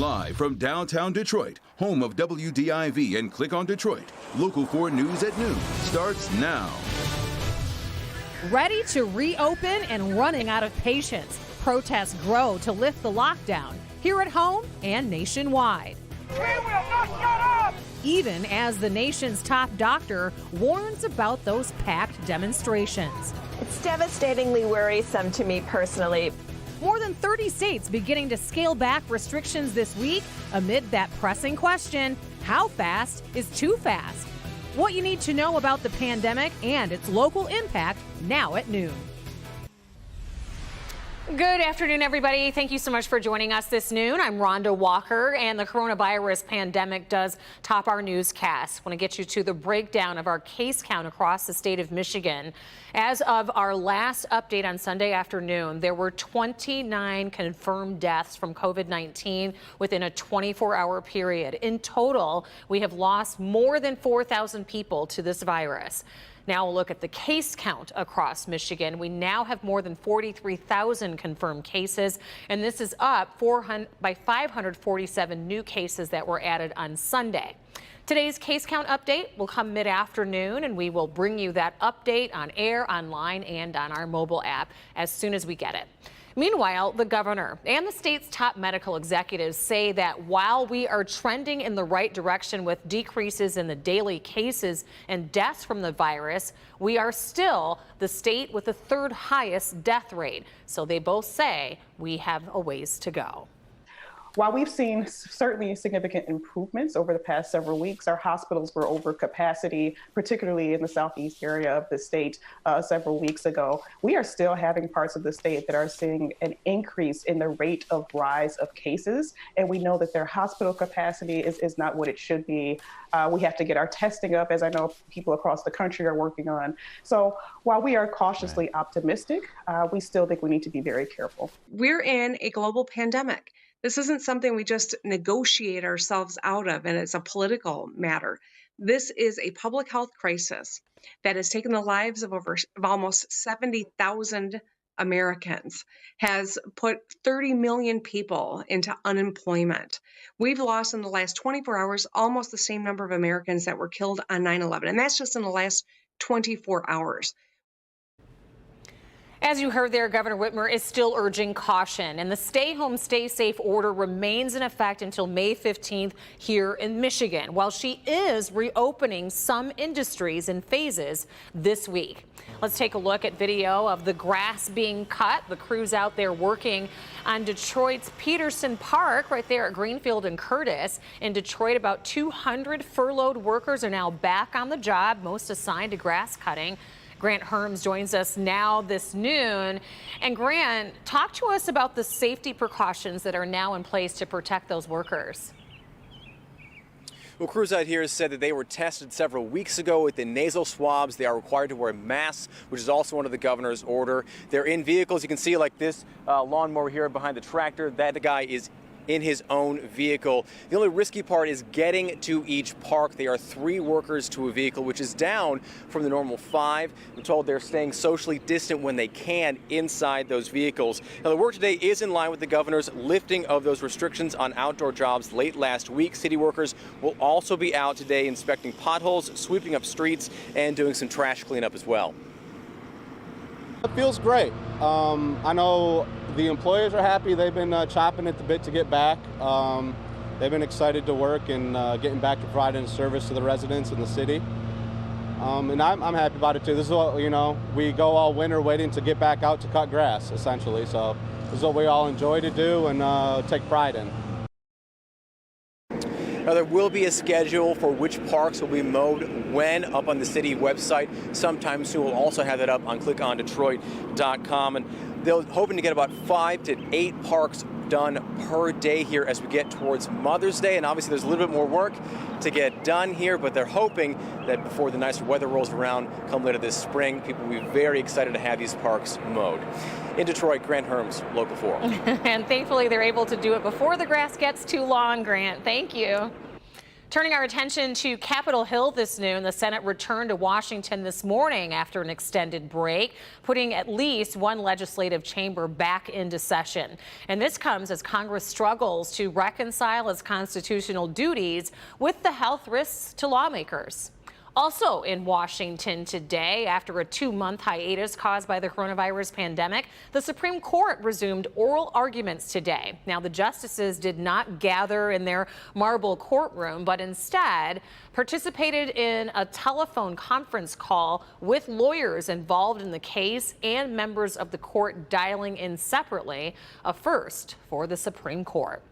Live from downtown Detroit, home of WDIV and Click on Detroit, Local 4 News at noon starts now. Ready to reopen and running out of patience. Protests grow to lift the lockdown here at home and nationwide. We will not shut up! Even as the nation's top doctor warns about those packed demonstrations. It's devastatingly worrisome to me personally. More than 30 states beginning to scale back restrictions this week amid that pressing question, how fast is too fast? What you need to know about the pandemic and its local impact now at noon. Good afternoon, everybody. Thank you so much for joining us this noon. I'm Rhonda Walker, and the coronavirus pandemic does top our newscast. I want to get you to the breakdown of our case count across the state of Michigan. As of our last update on Sunday afternoon, there were 29 confirmed deaths from COVID-19 within a 24-hour period. In total, we have lost more than 4,000 people to this virus. Now we'll look at the case count across Michigan. We now have more than 43,000 confirmed cases, and this is up by 547 new cases that were added on Sunday. Today's case count update will come mid-afternoon, and we will bring you that update on air, online, and on our mobile app as soon as we get it. Meanwhile, the governor and the state's top medical executives say that while we are trending in the right direction with decreases in the daily cases and deaths from the virus, we are still the state with the third highest death rate. So they both say we have a ways to go. While we've seen certainly significant improvements over the past several weeks, our hospitals were over capacity, particularly in the southeast area of the state several weeks ago. We are still having parts of the state that are seeing an increase in the rate of rise of cases, and we know that their hospital capacity is not what it should be. We have to get our testing up, as I know people across the country are working on. So while we are cautiously optimistic, we still think we need to be very careful. We're in a global pandemic. This isn't something we just negotiate ourselves out of, and it's a political matter. This is a public health crisis that has taken the lives of almost 70,000 Americans, has put 30 million people into unemployment. We've lost in the last 24 hours almost the same number of Americans that were killed on 9/11, and that's just in the last 24 hours. As you heard there, Governor Whitmer is still urging caution, and the stay home, stay safe order remains in effect until May 15th here in Michigan, while she is reopening some industries in phases this week. Let's take a look at video of the grass being cut. The crews out there working on Detroit's Peterson Park right there at Greenfield and Curtis. In Detroit, about 200 furloughed workers are now back on the job, most assigned to grass cutting. Grant Herms joins us now this noon. And Grant, talk to us about the safety precautions that are now in place to protect those workers. Well, crews out here said that they were tested several weeks ago with the nasal swabs. They are required to wear masks, which is also one of the governor's order. They're in vehicles. You can see like this lawnmower here behind the tractor. That guy is in his own vehicle. The only risky part is getting to each park. They are 3 workers to a vehicle, which is down from the normal 5. I'm told they're staying socially distant when they can inside those vehicles. Now, the work today is in line with the governor's lifting of those restrictions on outdoor jobs late last week. City workers will also be out today inspecting potholes, sweeping up streets, and doing some trash cleanup as well. It feels great. I know the employers are happy. They've been chopping at the bit to get back. They've been excited to work and getting back to providing service to the residents in the city. And I'm happy about it too. This is what, we go all winter waiting to get back out to cut grass, essentially. So this is what we all enjoy to do and take pride in. Now, there will be a schedule for which parks will be mowed when up on the city website. Sometime soon, we'll also have that up on clickondetroit.com. And they're hoping to get about 5 to 8 parks done per day here as we get towards Mother's Day. And obviously, there's a little bit more work to get done here, but they're hoping that before the nicer weather rolls around come later this spring, people will be very excited to have these parks mowed. In Detroit, Grant Herms, Local 4. And thankfully, they're able to do it before the grass gets too long, Grant. Thank you. Turning our attention to Capitol Hill this noon, the Senate returned to Washington this morning after an extended break, putting at least one legislative chamber back into session. And this comes as Congress struggles to reconcile its constitutional duties with the health risks to lawmakers. Also in Washington today, after a 2-month hiatus caused by the coronavirus pandemic, the Supreme Court resumed oral arguments today. Now, the justices did not gather in their marble courtroom, but instead participated in a telephone conference call with lawyers involved in the case and members of the court dialing in separately, a first for the Supreme Court.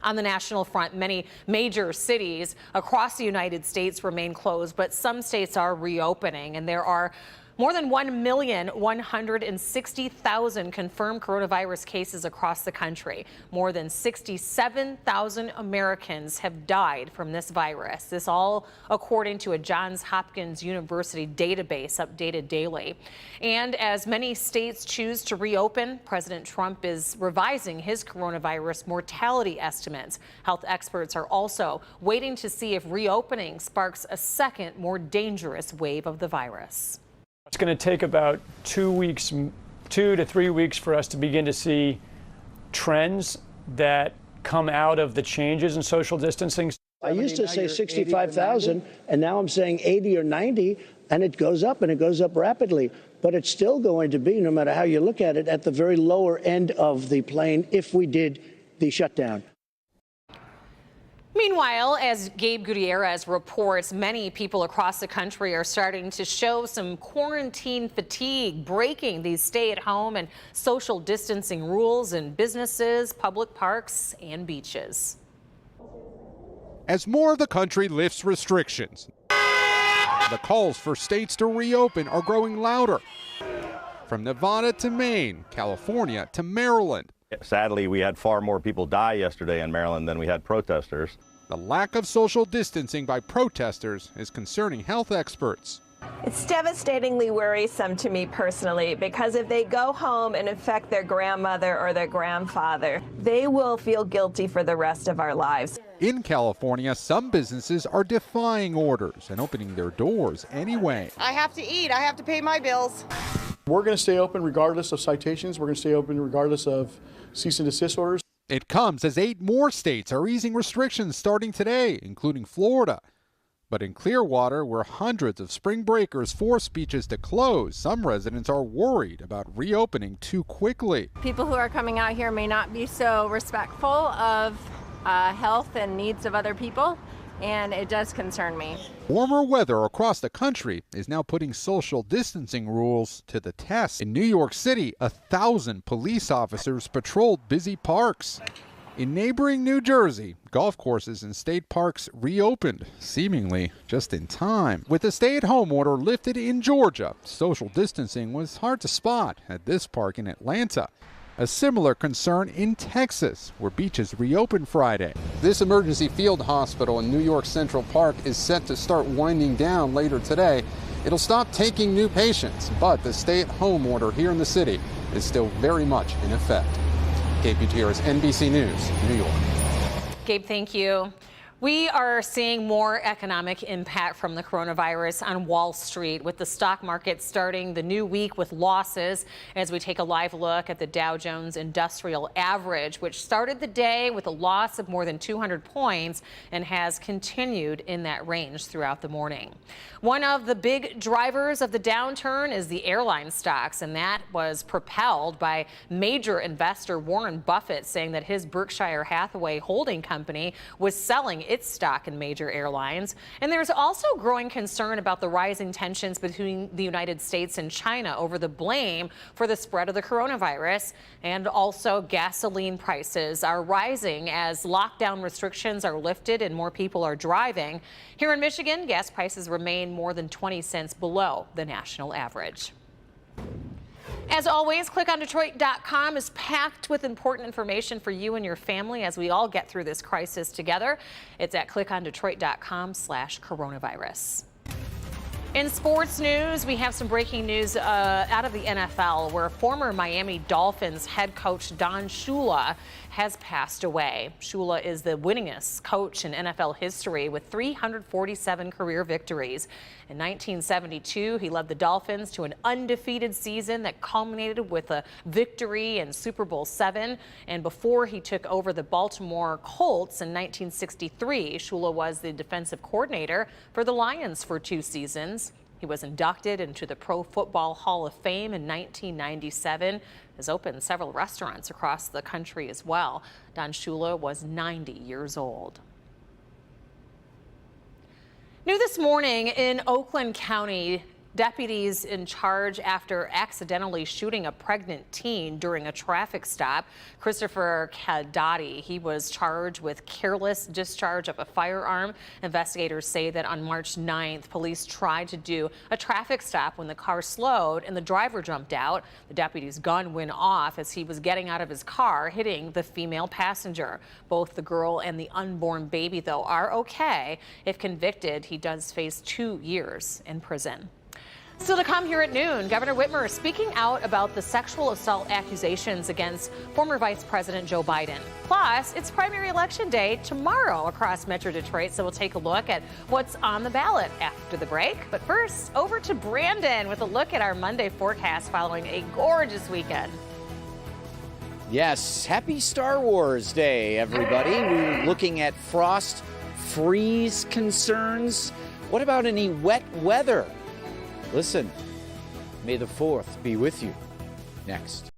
On the national front, many major cities across the United States remain closed, but some states are reopening, and there are more than 1,160,000 confirmed coronavirus cases across the country. More than 67,000 Americans have died from this virus. This all according to a Johns Hopkins University database updated daily. And as many states choose to reopen, President Trump is revising his coronavirus mortality estimates. Health experts are also waiting to see if reopening sparks a second, more dangerous wave of the virus. It's going to take about 2 to 3 weeks for us to begin to see trends that come out of the changes in social distancing. I used to say 65,000, and now I'm saying 80 or 90, and it goes up, and it goes up rapidly. But it's still going to be, no matter how you look at it, at the very lower end of the plane if we did the shutdown. Meanwhile, as Gabe Gutierrez reports, many people across the country are starting to show some quarantine fatigue, breaking these stay-at-home and social distancing rules in businesses, public parks, and beaches. As more of the country lifts restrictions, the calls for states to reopen are growing louder. From Nevada to Maine, California to Maryland. Sadly, we had far more people die yesterday in Maryland than we had protesters. The lack of social distancing by protesters is concerning health experts. It's devastatingly worrisome to me personally, because if they go home and infect their grandmother or their grandfather, they will feel guilty for the rest of our lives. In California, some businesses are defying orders and opening their doors anyway. I have to eat. I have to pay my bills. We're going to stay open regardless of citations. We're going to stay open regardless of cease and desist orders. It comes as 8 more states are easing restrictions starting today, including Florida. But in Clearwater, where hundreds of spring breakers force beaches to close, some residents are worried about reopening too quickly. People who are coming out here may not be so respectful of health and needs of other people, and it does concern me. Warmer weather across the country is now putting social distancing rules to the test. In New York City, 1,000 police officers patrolled busy parks. In neighboring New Jersey, golf courses and state parks reopened, seemingly just in time. With the stay-at-home order lifted in Georgia, social distancing was hard to spot at this park in Atlanta. A similar concern in Texas, where beaches reopened Friday. This emergency field hospital in New York Central Park is set to start winding down later today. It'll stop taking new patients, but the stay-at-home order here in the city is still very much in effect. Gabe Gutierrez, NBC News, New York. Gabe, thank you. We are seeing more economic impact from the coronavirus on Wall Street, with the stock market starting the new week with losses, as we take a live look at the Dow Jones Industrial Average, which started the day with a loss of more than 200 points and has continued in that range throughout the morning. One of the big drivers of the downturn is the airline stocks, and that was propelled by major investor Warren Buffett saying that his Berkshire Hathaway holding company was selling its stock in major airlines. And there's also growing concern about the rising tensions between the United States and China over the blame for the spread of the coronavirus. And also gasoline prices are rising as lockdown restrictions are lifted and more people are driving. Here in Michigan, gas prices remain more than 20 cents below the national average. As always, clickondetroit.com is packed with important information for you and your family as we all get through this crisis together. It's at clickondetroit.com/coronavirus. In sports news, we have some breaking news out of the NFL, where former Miami Dolphins head coach Don Shula has passed away. Shula is the winningest coach in NFL history with 347 career victories. In 1972, he led the Dolphins to an undefeated season that culminated with a victory in Super Bowl VII. And before he took over the Baltimore Colts in 1963, Shula was the defensive coordinator for the Lions for 2 seasons. He was inducted into the Pro Football Hall of Fame in 1997. Has opened several restaurants across the country as well. Don Shula was 90 years old. New this morning in Oakland County, deputies in charge after accidentally shooting a pregnant teen during a traffic stop. Christopher Cadati, he was charged with careless discharge of a firearm. Investigators say that on March 9th, police tried to do a traffic stop when the car slowed and the driver jumped out. The deputy's gun went off as he was getting out of his car, hitting the female passenger. Both the girl and the unborn baby, though, are okay. If convicted, he does face 2 years in prison. Still to come here at noon, Governor Whitmer speaking out about the sexual assault accusations against former Vice President Joe Biden. Plus, it's primary election day tomorrow across Metro Detroit, so we'll take a look at what's on the ballot after the break. But first, over to Brandon with a look at our Monday forecast following a gorgeous weekend. Yes, happy Star Wars Day, everybody. We're looking at frost freeze concerns. What about any wet weather? Listen, may the 4th be with you. Next.